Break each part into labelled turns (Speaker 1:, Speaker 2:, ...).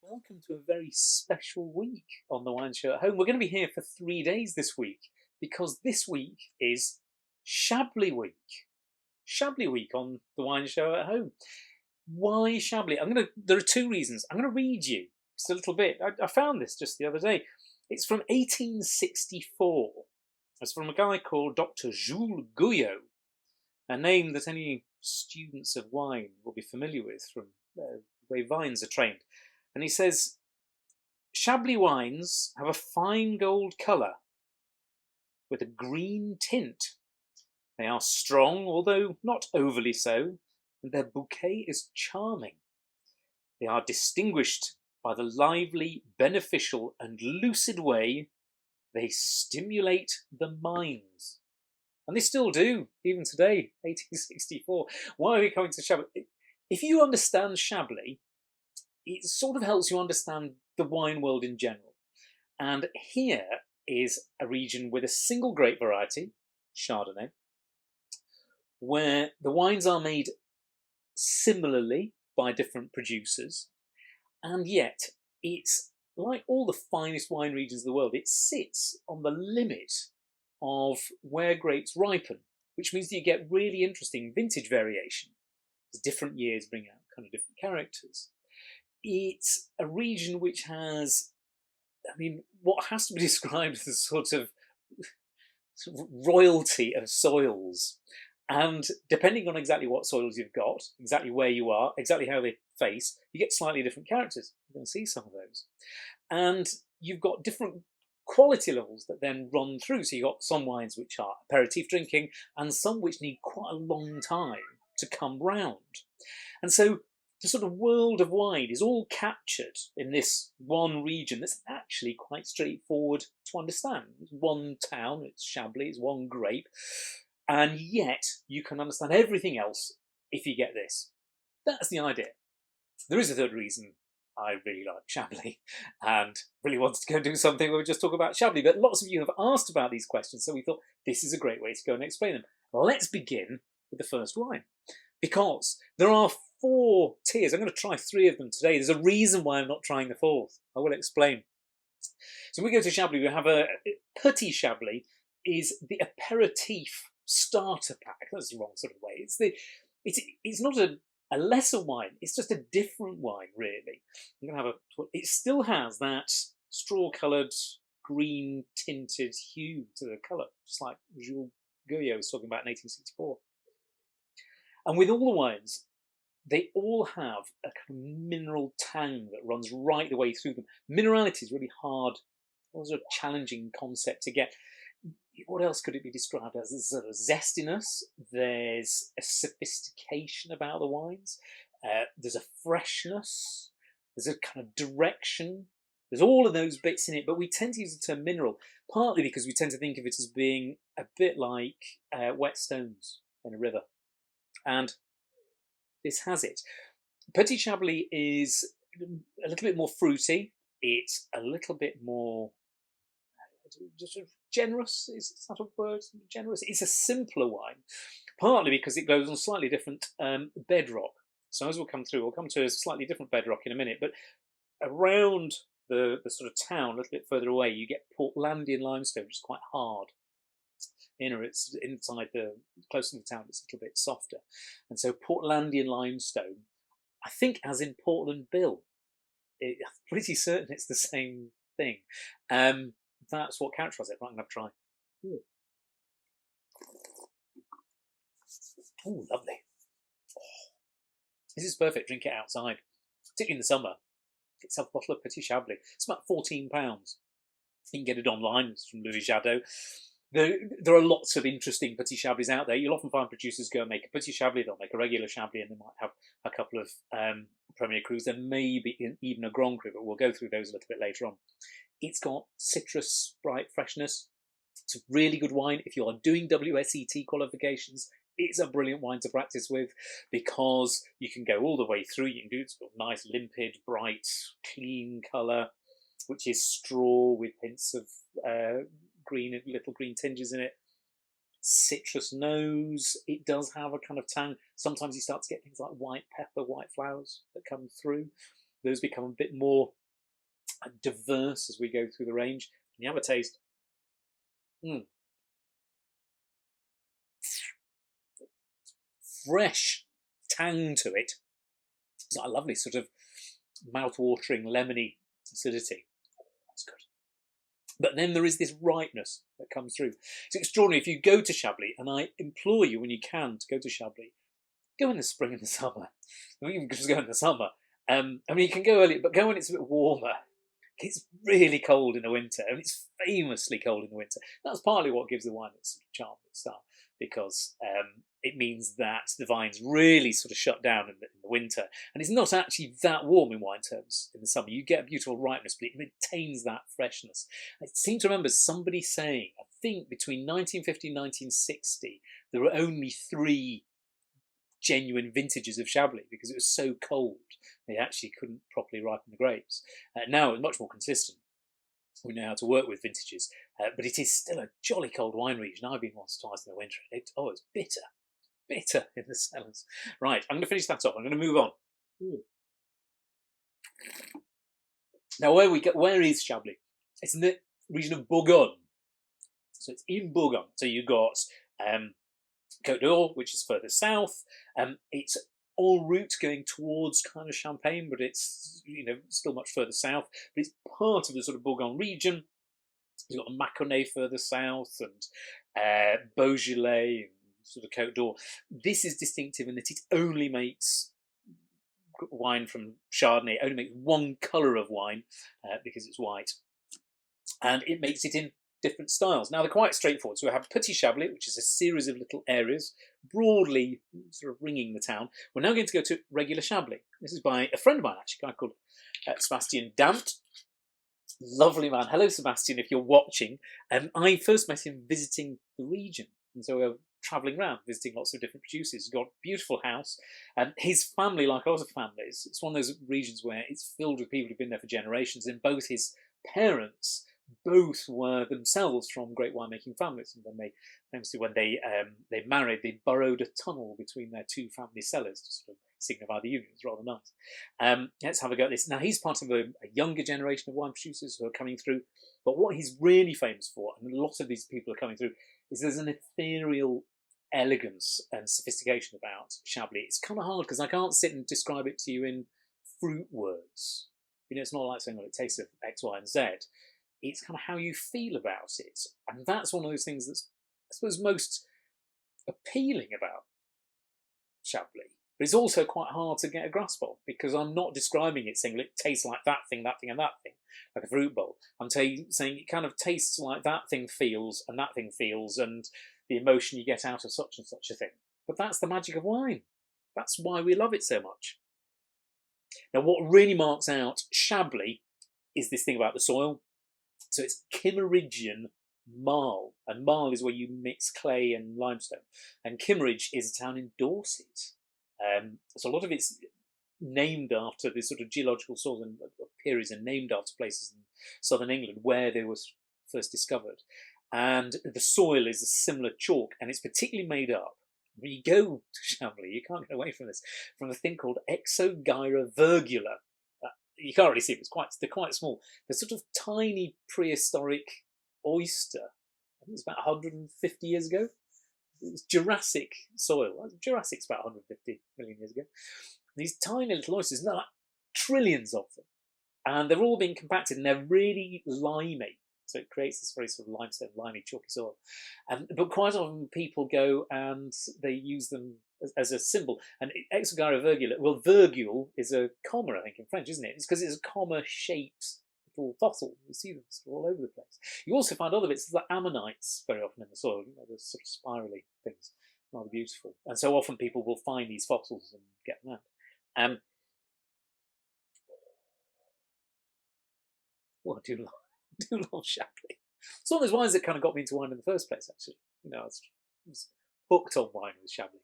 Speaker 1: Welcome to a very special week on the Wine Show at Home. We're going to be here for 3 days this week because this week is Chablis Week. Chablis Week on the Wine Show at Home. Why Chablis? There are two reasons. I'm going to read you just a little bit. I found this just the other day. It's from 1864. It's from a guy called Dr. Jules Guyot, a name that any students of wine will be familiar with from the way vines are trained. And he says, Chablis wines have a fine gold colour with a green tint. They are strong, although not overly so, and their bouquet is charming. They are distinguished by the lively, beneficial and lucid way they stimulate the mind. And they still do, even today, 1864. Why are we coming to Chablis? If you understand Chablis, it sort of helps you understand the wine world in general. And here is a region with a single grape variety, Chardonnay, where the wines are made similarly by different producers, and yet it's like all the finest wine regions of the world, it sits on the limit of where grapes ripen, which means that you get really interesting vintage variation, as different years bring out kind of different characters. It's a region which has, what has to be described as a sort of royalty of soils. And depending on exactly what soils you've got, exactly where you are, exactly how they face, you get slightly different characters. You're going to see some of those. And you've got different quality levels that then run through. So you've got some wines which are aperitif drinking and some which need quite a long time to come round. And so the sort of world of wine is all captured in this one region that's actually quite straightforward to understand. It's one town, it's Chablis, it's one grape, and yet you can understand everything else if you get this. That's the idea. There is a third reason I really like Chablis and really wanted to go and do something where we just talk about Chablis, but lots of you have asked about these questions, so we thought this is a great way to go and explain them. Let's begin with the first wine, because there are 4 tiers. I'm going to try 3 of them today. There's a reason why I'm not trying the 4th. I will explain. So when we go to Chablis, we have a Petit Chablis is the aperitif starter pack. That's the wrong sort of way. It's not a lesser wine. It's just a different wine, really. I'm going to have it still has that straw-coloured, green tinted hue to the colour, just like Jules Guyot was talking about in 1864. And with all the wines, they all have a kind of mineral tang that runs right the way through them. Minerality is really hard. It was a challenging concept to get. What else could it be described as? There's sort of zestiness. There's a sophistication about the wines. There's a freshness. There's a kind of direction. There's all of those bits in it, but we tend to use the term mineral, partly because we tend to think of it as being a bit like wet stones in a river. And this has it. Petit Chablis is a little bit more fruity. It's a little bit more just generous. Is that a word? Generous. It's a simpler wine, partly because it goes on slightly different bedrock. So as we'll come to a slightly different bedrock in a minute. But around the sort of town, a little bit further away, you get Portlandian limestone, which is quite hard. It's inside closer to the town, it's a little bit softer. And so Portlandian limestone, I think as in Portland Bill, I'm pretty certain it's the same thing. That's what characterises it. Right, I'm going to try. Oh, lovely. This is perfect. Drink it outside, particularly in the summer. Get yourself a bottle of Petit Chablis. It's about £14. You can get it online. It's from Louis Jadot. There are lots of interesting Petit Chablis out there. You'll often find producers go and make a Petit Chablis, they'll make a regular Chablis, and they might have a couple of Premier Crus. There may be even a Grand Cru, but we'll go through those a little bit later on. It's got citrus, bright freshness. It's a really good wine. If you are doing WSET qualifications, it's a brilliant wine to practice with because you can go all the way through. You can do it's got nice, limpid, bright, clean colour, which is straw with hints of green, little green tinges in it. Citrus nose. It does have a kind of tang. Sometimes you start to get things like white pepper, white flowers that come through. those become a bit more diverse as we go through the range. And you have a taste. Fresh tang to it. It's like a lovely sort of mouth-watering, lemony acidity. That's good. But then there is this ripeness that comes through. It's extraordinary. If you go to Chablis, and I implore you when you can to go to Chablis, go in the spring and the summer. I mean, you can just go in the summer. I mean, you can go early, but go when it's a bit warmer. It's really cold in the winter, and it's famously cold in the winter. That's partly what gives the wine its sort of charm, its style, because it means that the vines really sort of shut down in the winter, and it's not actually that warm in wine terms in the summer. You get a beautiful ripeness, but it maintains that freshness. I seem to remember somebody saying, I think between 1950 and 1960, there were only 3 genuine vintages of Chablis because it was so cold they actually couldn't properly ripen the grapes. Now it's much more consistent. We know how to work with vintages, but it is still a jolly cold wine region. I've been once or twice in the winter. It's bitter in the cellars. Right, I'm going to finish that off. I'm going to move on. Now, where is Chablis? It's in the region of Bourgogne. So it's in Bourgogne. So you've got Côte d'Or, which is further south. It's en route going towards kind of Champagne, but it's still much further south. But it's part of the sort of Bourgogne region. You've got Mâconnais further south, and Beaujolais, and sort of Côte d'Or. This is distinctive in that it only makes wine from Chardonnay. It only makes one colour of wine because it's white, and it makes it in different styles. Now, they're quite straightforward. So we have Petit Chablis, which is a series of little areas, broadly sort of ringing the town. We're now going to go to regular Chablis. This is by a friend of mine, actually, a guy called Sebastian Damt. Lovely man. Hello, Sebastian, if you're watching. I first met him visiting the region. And so we were travelling around, visiting lots of different producers. He's got a beautiful house. His family, like a lot of families, it's one of those regions where it's filled with people who've been there for generations. And both his parents both were themselves from great winemaking families, and when they married, they burrowed a tunnel between their 2 family cellars to sort of signify the union. It's rather nice. Let's have a go at this. Now, he's part of a younger generation of wine producers who are coming through, but what he's really famous for, and a lot of these people are coming through, is there's an ethereal elegance and sophistication about Chablis. It's kind of hard because I can't sit and describe it to you in fruit words. It's not like saying, well, it tastes of X, Y, and Z. It's kind of how you feel about it. And that's one of those things that's, I suppose, most appealing about Chablis. But it's also quite hard to get a grasp of, because I'm not describing it saying, well, it tastes like that thing, and that thing, like a fruit bowl. I'm saying it kind of tastes like that thing feels, and that thing feels, and the emotion you get out of such and such a thing. But that's the magic of wine. That's why we love it so much. Now, what really marks out Chablis is this thing about the soil. So it's Kimmeridgian marl, and marl is where you mix clay and limestone. And Kimmeridge is a town in Dorset. So a lot of it's named after the sort of geological soils and periods, and named after places in southern England where they were first discovered. And the soil is a similar chalk, and it's particularly made up. When you go to Chablis, you can't get away from this, from a thing called Exogyra virgula. You can't really see them, they're quite small. They're sort of tiny prehistoric oyster. I think it's about 150 years ago. It was Jurassic soil. Jurassic's about 150 million years ago. These tiny little oysters, there are like trillions of them. And they're all being compacted, and they're really limey. So it creates this very sort of limestone, limey, chalky soil. But quite often people go and they use them as a symbol. And Exogyra virgula, well, virgule is a comma, I think, in French, isn't it? It's because it's a comma-shaped little fossil. You see them all over the place. You also find other bits, like ammonites, very often in the soil. Those sort of spirally things, rather beautiful. And so often people will find these fossils and get them out. Well, I do love Chablis. It's one of those wines that kind of got me into wine in the first place, actually. I was hooked on wine with Chablis.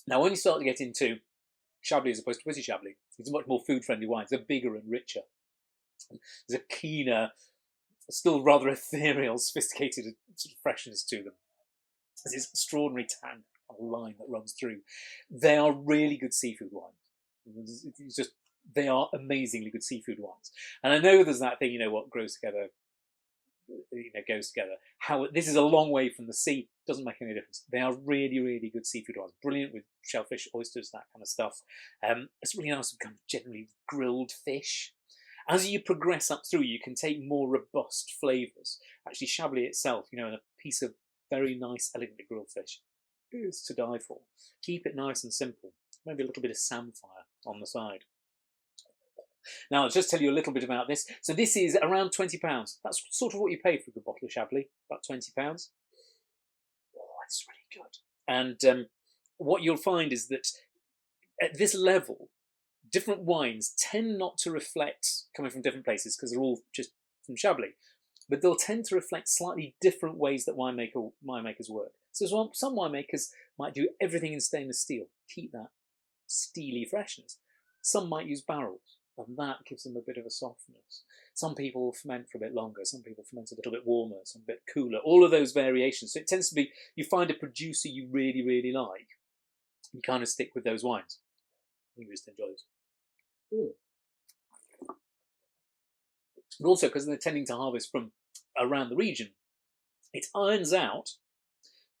Speaker 1: Now, when you start to get into Chablis as opposed to Petit Chablis, it's a much more food-friendly wines. They're bigger and richer. There's a keener, still rather ethereal, sophisticated sort of freshness to them. There's this extraordinary tang a line that runs through. They are really good seafood wines. It's just, they are amazingly good seafood wines. And I know there's that thing, what grows together, goes together. How this is a long way from the sea, doesn't make any difference. They are really, really good seafood wines. Brilliant with shellfish, oysters, that kind of stuff. It's really nice with kind of generally grilled fish. As you progress up through, you can take more robust flavours. Actually, Chablis itself, and a piece of very nice, elegantly grilled fish is to die for. Keep it nice and simple. Maybe a little bit of samphire on the side. Now, I'll just tell you a little bit about this. So this is around £20. That's sort of what you pay for a good bottle of Chablis, about £20. Oh, it's really good. And what you'll find is that at this level, different wines tend not to reflect, coming from different places, because they're all just from Chablis, but they'll tend to reflect slightly different ways that winemakers work. So some winemakers might do everything in stainless steel, keep that steely freshness. Some might use barrels, and that gives them a bit of a softness. Some people ferment for a bit longer, some people ferment a little bit warmer, some a bit cooler, all of those variations. So it tends to be, you find a producer you really, really like, you kind of stick with those wines. You just enjoy this. But also, because they're tending to harvest from around the region, it irons out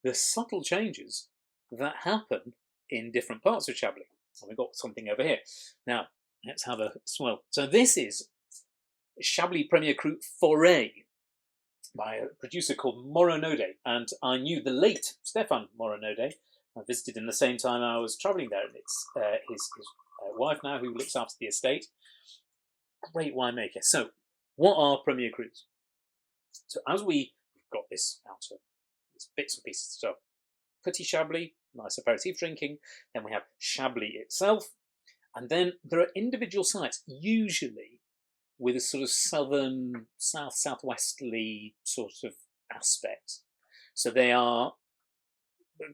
Speaker 1: the subtle changes that happen in different parts of Chablis. And we've got something over here. Now, let's have a swirl. So this is Chablis Premier Cru Forêt by a producer called Moronode. And I knew the late Stéphane Moronode. I visited him the same time I was travelling there. And it's his wife now who looks after the estate. Great winemaker. So, what are Premier Crus? So as we've got this out of these bits and pieces of stuff, Petit Chablis, nice aperitif drinking. Then we have Chablis itself. And then there are individual sites, usually with a sort of southern, southwesterly sort of aspect. So they are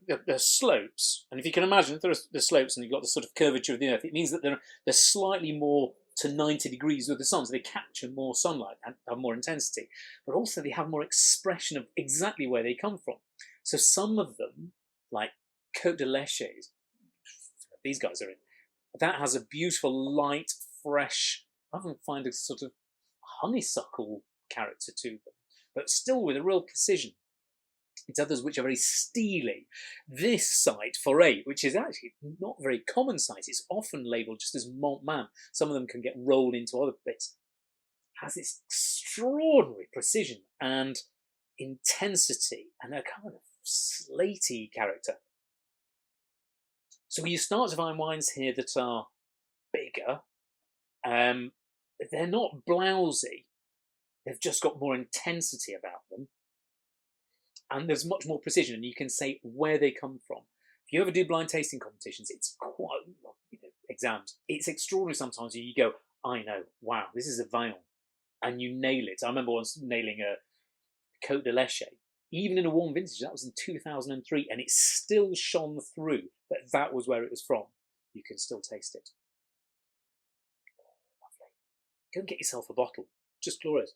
Speaker 1: the slopes. And if you can imagine, if there are the slopes and you've got the sort of curvature of the earth, it means that they're slightly more to 90 degrees with the sun, so they capture more sunlight and have more intensity. But also they have more expression of exactly where they come from. So some of them, like Côte de Leches, these guys are in, that has a beautiful, light, fresh, I often find a sort of honeysuckle character to them, but still with a real precision. It's others which are very steely. This site, Forêt, which is actually not a very common site, it's often labelled just as Montman. Some of them can get rolled into other bits. Has this extraordinary precision and intensity and a kind of slaty character. So you start to find wines here that are bigger. They're not blousy. They've just got more intensity about them. And there's much more precision, and you can say where they come from. If you ever do blind tasting competitions, it's quite, exams, it's extraordinary sometimes. You go, I know, wow, this is a vial, and you nail it. I remember once nailing a Côte de Leches, even in a warm vintage. That was in 2003, and it still shone through that was where it was from. You can still taste it. Lovely. Go and get yourself a bottle. Just glorious.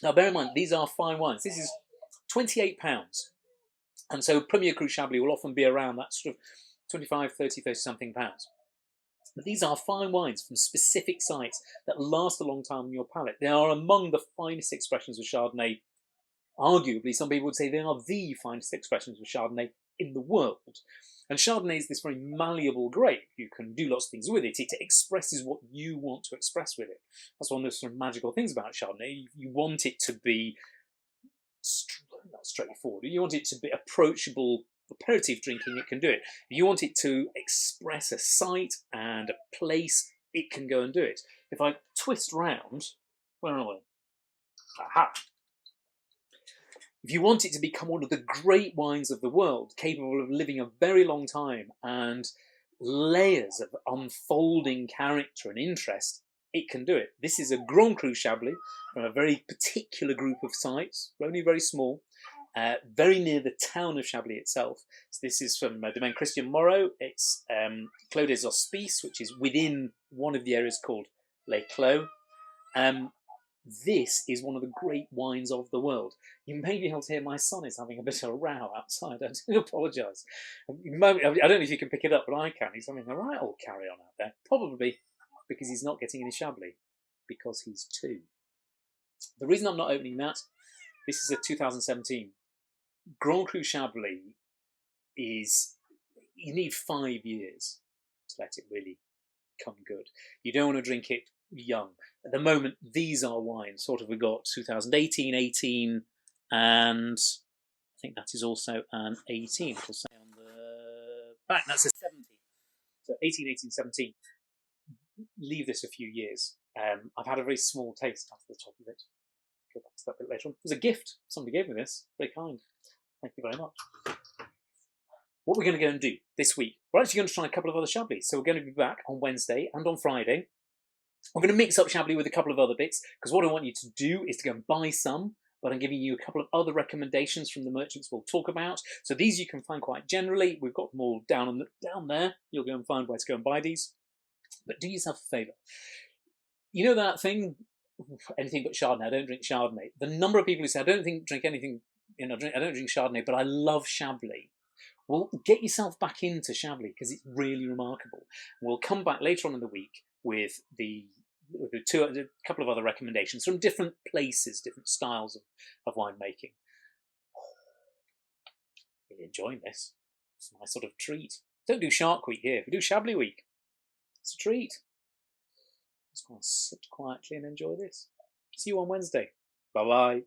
Speaker 1: Now, bear in mind, these are fine wines. This is £28. And so Premier Cru Chablis will often be around that sort of 25, 30, 30-something pounds. But these are fine wines from specific sites that last a long time on your palate. They are among the finest expressions of Chardonnay. Arguably, some people would say they are the finest expressions of Chardonnay in the world. And Chardonnay is this very malleable grape. You can do lots of things with it. It expresses what you want to express with it. That's one of the sort of magical things about Chardonnay. You want it to be not straightforward. You want it to be approachable aperitif drinking, it can do it. If you want it to express a site and a place, it can go and do it. If I twist round, where are we? Aha! If you want it to become one of the great wines of the world, capable of living a very long time and layers of unfolding character and interest, it can do it. This is a Grand Cru Chablis from a very particular group of sites, only very small, very near the town of Chablis itself. So this is from Domaine Christian Moreau. It's Clos des Hospices, which is within one of the areas called Les Clos. This is one of the great wines of the world. You may be able to hear my son is having a bit of a row outside. I do apologise. I don't know if you can pick it up, but I can. He's having a right old carry-on out there. Probably because he's not getting any Chablis, because he's 2. The reason I'm not opening that, this is a 2017. Grand Cru Chablis is, you need 5 years to let it really come good. You don't want to drink it young. At the moment, these are wines. Sort of, we've got 2018, 18, and I think that is also an 18. It'll say on the back, that's a 17. So 18, 18, 17. Leave this a few years. I've had a very small taste after the top of it. Go back to that bit later on. It was a gift. Somebody gave me this. Very kind. Thank you very much. What we're going to go and do this week, we're actually going to try a couple of other Chablis. So we're going to be back on Wednesday and on Friday. I'm going to mix up Chablis with a couple of other bits, because what I want you to do is to go and buy some, but I'm giving you a couple of other recommendations from the merchants we'll talk about. So these you can find quite generally. We've got them all down there. You'll go and find where to go and buy these. But do yourself a favour. You know that thing, anything but Chardonnay, I don't drink Chardonnay. The number of people who say, I don't drink anything, I don't drink Chardonnay, but I love Chablis. Well, get yourself back into Chablis, because it's really remarkable. We'll come back later on in the week with a couple of other recommendations from different places, different styles of winemaking. Really enjoying this. It's a nice sort of treat. Don't do Shark Week here. We do Chablis Week. It's a treat. Just going to sit quietly and enjoy this. See you on Wednesday. Bye-bye.